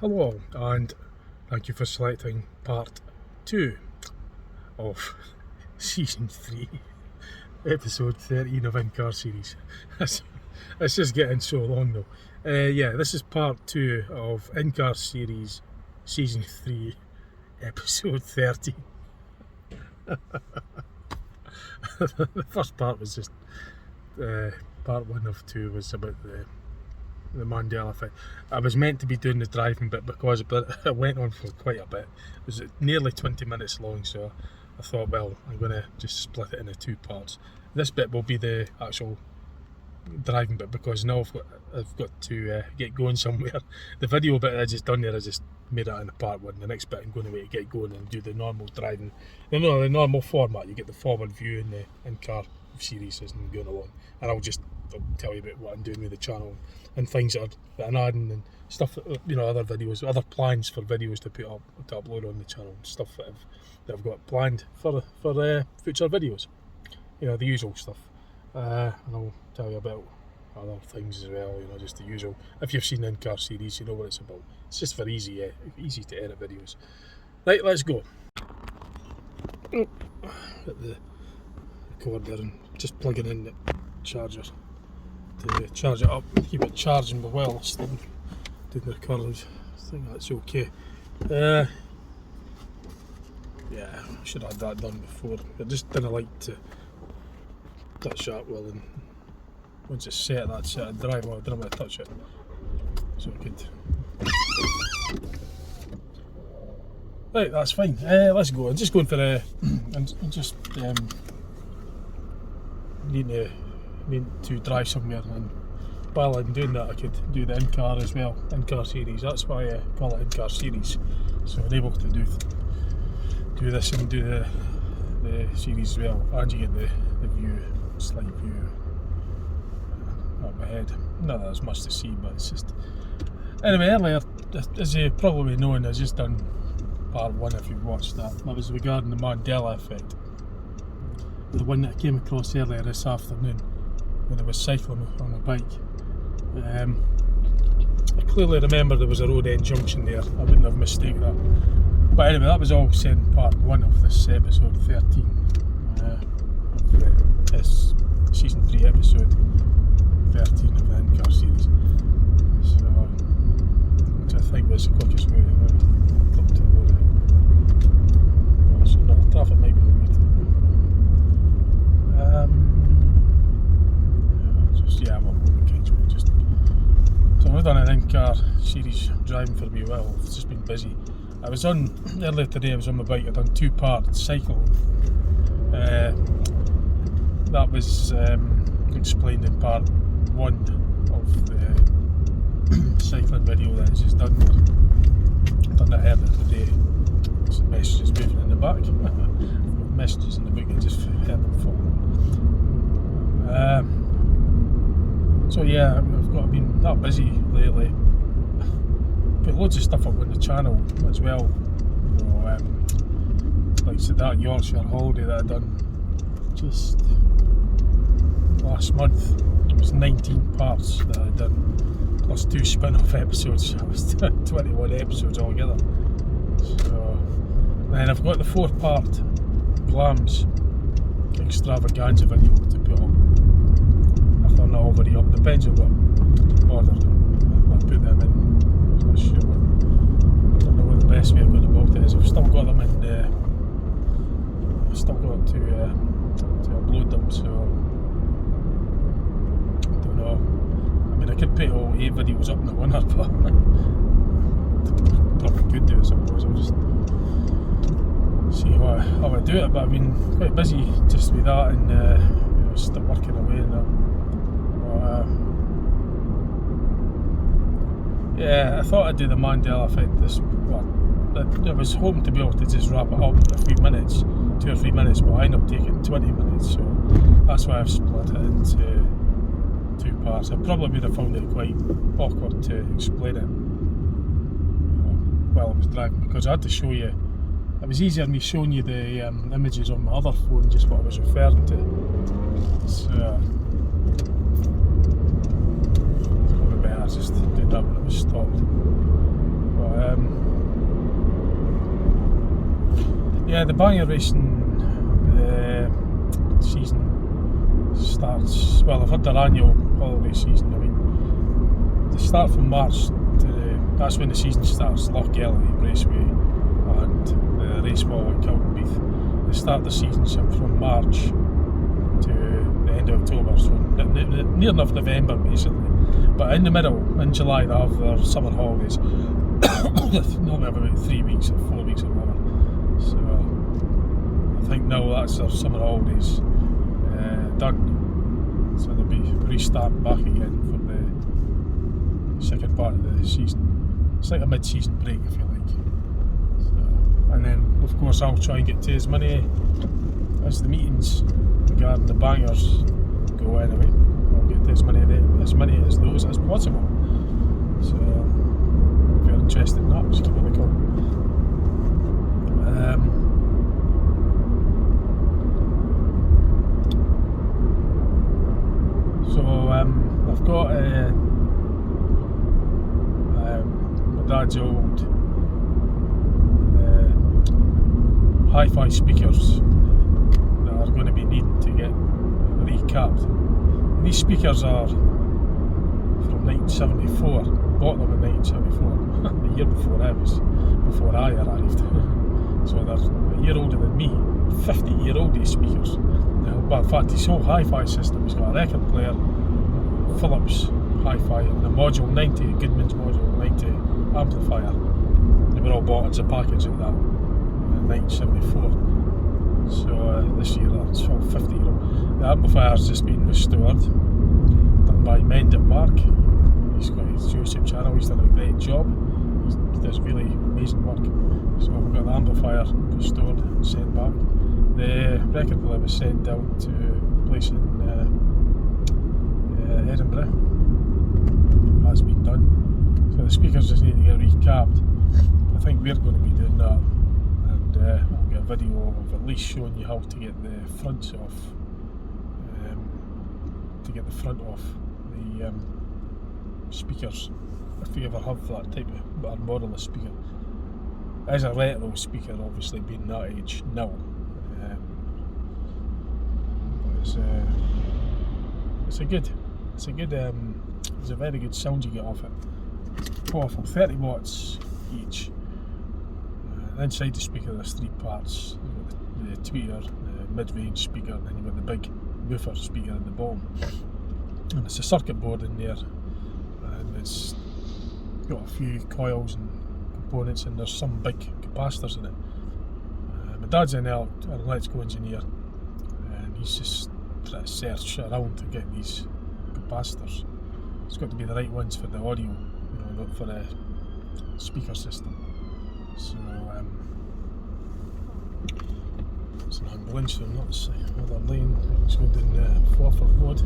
Hello, and thank you for selecting part 2 of Season 3, Episode 13 of Car Series. It's just getting so long though. This is part 2 of Car Series Season 3, Episode 13. The first part was just, part 1 of 2 was about the Mandela effect. I was meant to be doing the driving bit because it went on for quite a bit. It was nearly 20 minutes long, so I thought, well, I'm going to just split it into 2 parts. This bit will be the actual driving bit because now I've got to get going somewhere. The video bit I just done there, I just made it into part 1. The next bit I'm going to get going and do the normal driving. The normal format. You get the forward view in the in-car series and going along, and I'll tell you about what I'm doing with the channel and things that I'm adding and stuff, other videos, other plans for videos to put up, to upload on the channel, stuff that I've got planned for future videos, the usual stuff, and I'll tell you about other things as well, just the usual. If you've seen In-Car Series, you know what it's about. It's just for easy to edit videos. Right, let's go. At the cord there and just plugging in the charger to charge it up, keep it charging while still doing the recordings. I think that's okay. Yeah, I should have had that done before. I just didn't like to touch that well, and once it's set, that's it. I drive, well, I didn't want to touch it, so I could. Right, that's fine. Let's go. I'm just going for I'm just need to drive somewhere, and while I'm doing that I could do the in-car as well, in-car series. That's why I call it in-car series, so I'm able to do this and do the series as well, and you get the view, slight view up ahead. Not that there's much to see, but it's just, anyway, earlier, as you probably know, I just done part 1 if you've watched that. That was regarding the Mandela effect, the one that I came across earlier this afternoon when I was cycling on a bike. I clearly remember there was a road end junction there. I wouldn't have mistaken that. But anyway, that was all said in part 1 of this episode 13 of this season 3 episode 13 of the In-Car series. So, which I think was the quickest way up to the road. So no, the traffic might be a bit. So I've done an in-car series driving for a wee while. I've just been busy. I was on earlier today. I was on my bike. I've done 2 parts cycle. That was explained in part 1 of the cycling video that I just done. I've done that earlier today. Some messages moving in the back. Messages in the book, I just heard them fall. So yeah, I've been that busy lately. Put loads of stuff up on the channel as well. Like so that Yorkshire holiday that I done just last month. It was 19 parts that I done, plus 2 spin-off episodes. So it was 21 episodes altogether. So then I've got the 4-part Glams extravaganza video to put up. If they're not already up, depends on what order I put them in. I'm not sure. I don't know what the best way of going about it is. I've still got them in. I've still got to upload them, so I don't know. I mean, I could put all 8 videos up in the winner, but probably could do it. I suppose I'll just see how I do it, but I've been quite busy just with that and still working away and that. Yeah, I thought I'd do the Mandela effect I was hoping to be able to just wrap it up in a few minutes, 2 or 3 minutes, but I ended up taking 20 minutes, so that's why I've split it into 2 parts. I probably would have found it quite awkward to explain it while I was driving, because I had to show you. It was easier me showing you the images on my other phone, just what I was referring to. So it's probably better just do that when it was stopped. But Yeah, the banger racing season starts, well, I've had their annual holiday season. I mean, they start from March to that's when the season starts. Lochgelly Raceway and the race ball at Kilkenbeath. They start the season from March to the end of October, so near enough November basically. But in the middle, in July, they have their summer holidays. Normally have about 3 weeks or 4 weeks or whatever. So I think now that's their summer holidays done. So they'll be restarting back again for the second part of the season. It's like a mid-season break, if you like. So, and then, of course, I'll try and get to as many as the meetings regarding the bangers go anyway. I'll get to as many as those as possible. So if you're interested in that, just give me a call. So I've got my dad's old hi-fi speakers that are going to be needing to get recapped. And these speakers are from 1974. I bought them in 1974, the year before I arrived. So they're a year older than me. 50-year-old these speakers. But in fact, his whole hi-fi system, he's got a record player, Philips hi-fi, and a Module 90, Goodman's Module 90 amplifier. They were all bought as a package of that in 1974. So this year that's all 50-year-old. The amplifier's just been restored, done by Mendit Mark. He's got his YouTube channel, he's done a great job. He does really amazing work. So we've got the amplifier restored and sent back. The record player was sent down to a place in Edinburgh. That's been done. So the speakers just need to get recapped. I think we're going to be doing that, and we'll get a video of at least showing you how to get the fronts off. To get the front off the speakers, if you ever have that type of model of speaker. As a retro speaker, obviously being that age now. It's a very good sound you get off it. Powerful, 30 watts each. Inside the speaker there's 3 parts. You've got the tweeter, the mid-range speaker, and then you've got the big woofer speaker at the bottom. And it's a circuit board in there, and it's got a few coils and components, and there's some big capacitors in it. My dad's an electrical engineer, and he's just trying to search around to get these capacitors. It's got to be the right ones for the audio, not for the speaker system. So it's an ambulance, so that's another lane. It's going down Forfar Road.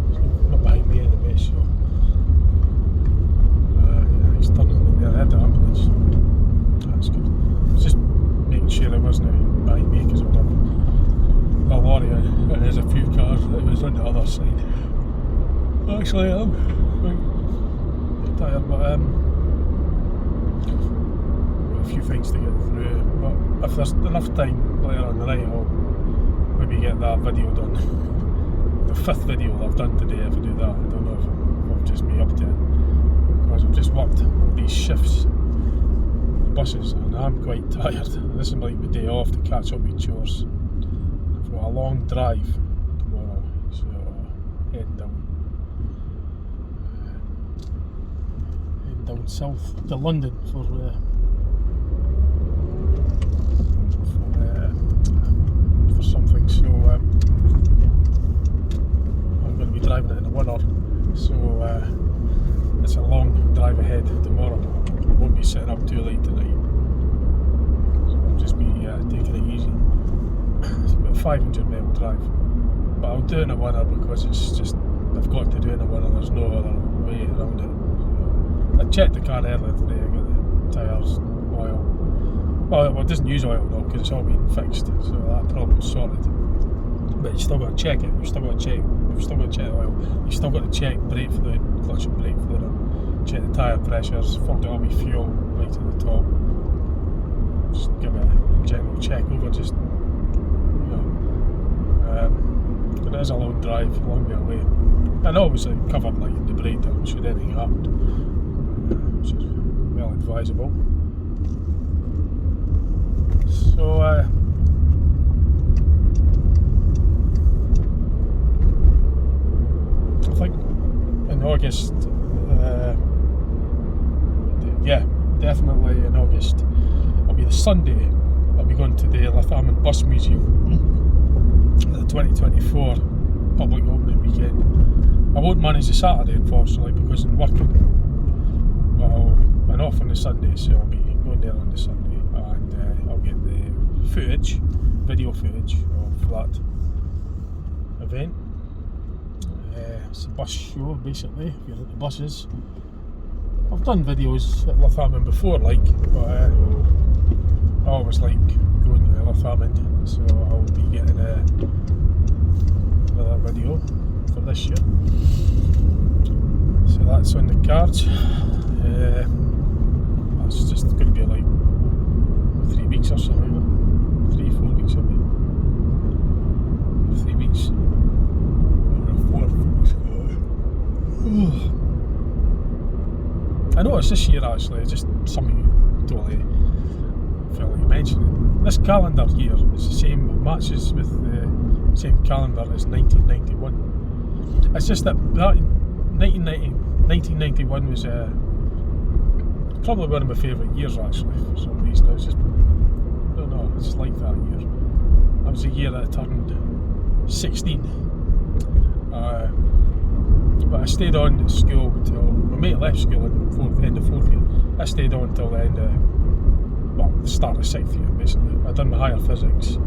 It's not behind me anyway, so yeah, he's turning in there. I had the ambulance. That's good. I was just making sure it wasn't behind me, because I would have a lorry and there's a few cars that was on the other side. Actually, I'm quite tired, but got a few things to get through. But if there's enough time later on the night, I'll maybe get that video done. The 5th video that I've done today. If I do that, I don't know if I'll just be up to it, because I've just worked these shifts, the buses, and I'm quite tired. This is like the day off to catch up with chores. I've got a long drive tomorrow, so heading down south to London for something. So I'm going to be driving it in the winter, so it's a long drive ahead tomorrow. I won't be sitting up too late tonight, so I'll just be taking it easy. It's about a 500-mile drive, but I'll do it in the winter because it's just, I've got to do it in the winter. There's no other way around it. I checked the car earlier today. I got the tyres, oil. Well, it doesn't use oil though, because it's all been fixed, so that problem's sorted. But you still got to check it. You've still got to check oil. You've still got to check brake fluid, clutch and brake fluid, check the tyre pressures, filled it up with fuel right to the top. just give it a general check over, just, you know, it is a long drive, long way away, and obviously covered like the breakdown should anything happen, which is well advisable. So I think in August, yeah, definitely in August, it'll be the Sunday, I'll be going to the Lathaman Bus Museum, the 2024 public opening weekend. I won't manage the Saturday, unfortunately, because I'm working, but I'm off on the Sunday, so I'll be going there on the Sunday, and I'll get the footage, video footage of that event. It's a bus show, basically, if you're into buses. I've done videos at Lathaman before, like, but I always like going to Lathaman, so I'll be getting another video for this year. So that's on the cards. That's just going to be like 3 weeks or something, 3-4 weeks away. 3 weeks. 4 weeks. I noticed this year actually, just something totally felt like mentioning. This calendar year is the same, matches with the same calendar as 1991. It's just that 1991 was probably one of my favourite years actually, for some reason. I don't know, I just like that year. That was the year that I turned 16. But I stayed on at school till my mate left school at the end of 4th year. I stayed on till the end of, well, the start of 6th year basically. I'd done my higher physics.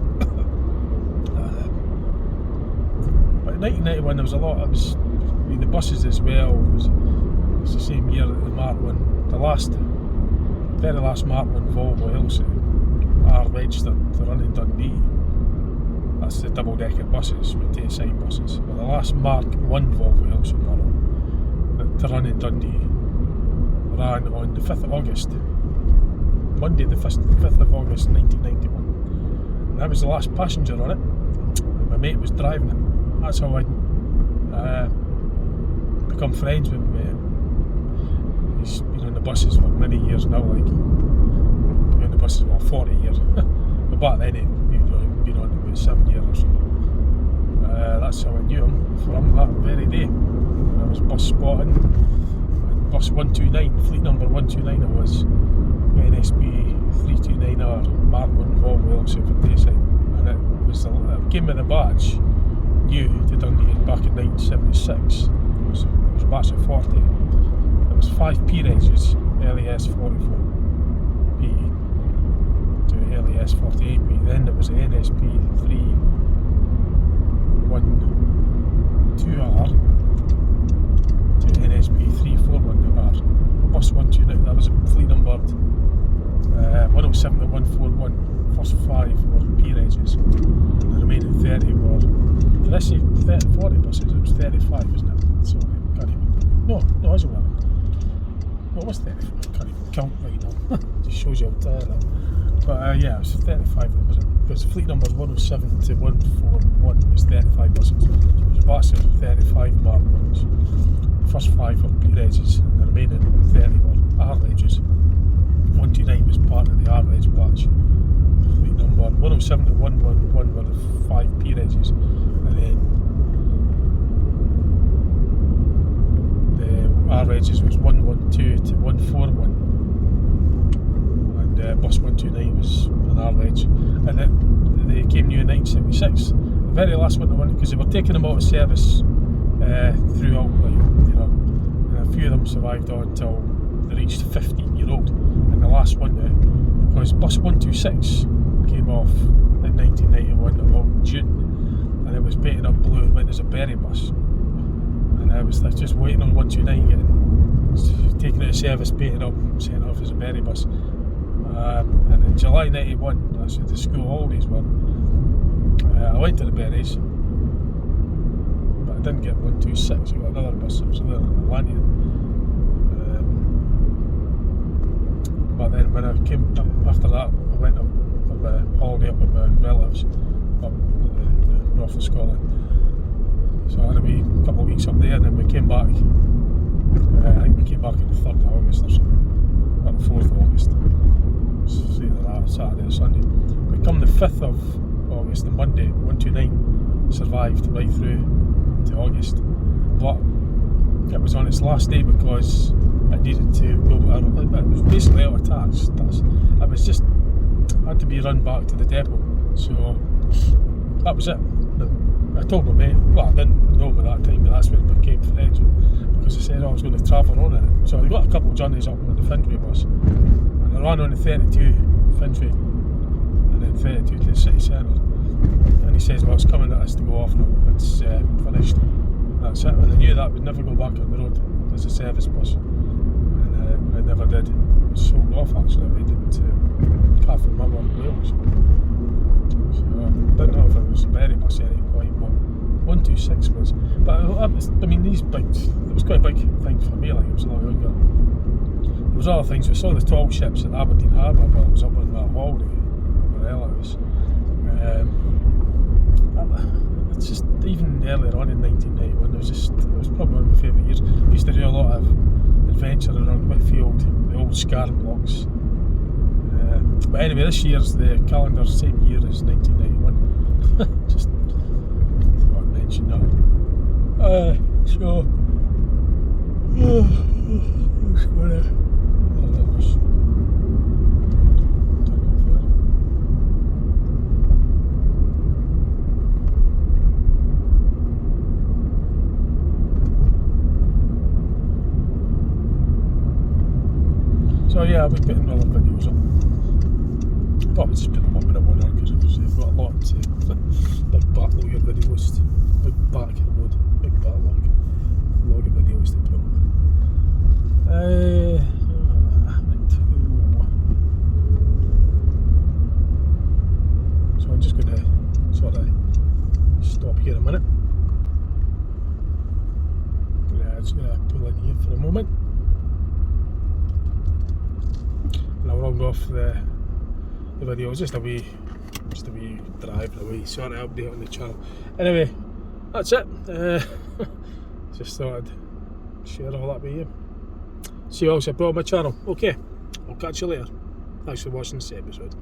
But in 1991 there was a lot, it was, I mean, the buses as well, it was the same year that the Mark 1, very last Mark 1 Volvo Elsa are registered to run in Dundee. That's the double-decker buses, with TSI buses. But the last Mark 1 Volvo Elsa model to run in Dundee ran on the 5th of August, Monday the 5th of August 1991. And I was the last passenger on it, and my mate was driving it. That's how I become friends with my mate. He's been on the buses for many years now, like, been on the buses for 40 years. But back then he'd been on about 7 years or so. That's how I knew him, from that very day. I was bus spotting, and bus 129, fleet number 129 it was, NSB 329R Mark 1 Volvo Elsa for Tayside. And it came with a badge, new to Dundee back in 1976. It was a batch of 40. There was 5 P regs, LAS 44P to LAS 48P. Then there was the NSP 312R to NSP 341R. Bus 129, that was fleet numbered 107 to 141. First 5 were P regs, and the remaining 30 were, did I say 40 buses? It was 35, isn't it? So I can't even, no, it wasn't that. Well, it was 35, I can't even count right now. Just shows you how tired I am. But yeah, it was 35 that was it. Because fleet numbers 107 to 141 was 35 buses. So it was a batch of 35 Mark 1s. The first 5 were P regs, and the remaining 30 were R regs. 129 was part of the R reg batch. Fleet number 107 to 111 were the 5 P regs, and then the R regs was 112 to 141, and bus 129 was an R reg, and they came new in 1976. The very last one they went, because they were taking them out of service throughout, like, you know, and a few of them survived on until they reached 15-year-old. And the last one there, because bus 126 came off in 1991 about June, and it was painted up blue and went as a berry bus, and I was just waiting on 129 getting taken out of service, painted up, sent off as a berry bus. And in July 91, that's when the school holidays were, I went to the berries, but I didn't get 126. I got another bus that was there in Atlantia. But then when I came up after that, I went up for a holiday up with my relatives up the north of Scotland. So I had a wee couple of weeks up there, and then we came back. I think we came back on the 3rd of August or something, or the 4th of August. So either that, Saturday or Sunday. We come the 5th of August, the Monday, 129, survived right through to August. But it was on its last day because I needed to go. It was basically out of tax. I was just had to be run back to the depot. So that was it. I told my mate, well, I didn't know by that time, but that's when we became friends, because I said I was going to travel on it. So I got a couple of journeys up on the Finchley bus, and I ran on the 32 Finchley, and then 32 to the city centre. And he says, well, it's coming at us to go off now, it's finished. And that's it. And I knew that I would never go back on the road as a service bus, and I never did. It was sold off actually. I made it to Car from Wales. So I didn't know if it was a Berry bus at any point, but 126 was. But I mean, these big, it was quite a big thing for me, like I was a lot younger. There was other things. We saw the tall ships at Aberdeen Harbour while I was up on that holiday with my relatives. It's just, even earlier on in 1991, it was probably one of my favourite years. We used to do a lot of adventure around Whitfield, the old scar blocks. But anyway, this year's the calendar, same year as 1991. Just thought I'd mention that. So I'm just gonna that was turn off there. So yeah, I'll be putting other videos up. I thought I'd just put them up in a one hour because I've got a lot to big backlog of videos, big backlog of videos to put up. So I'm just going to sort of stop here a minute. Yeah, I'm just going to pull in here for a moment, and I'll round off the video. Just a wee drive, a wee sort of update on the channel. Anyway, that's it. Just thought I'd share all that with you. See you all, support my channel. Okay, I'll catch you later. Thanks for watching this episode.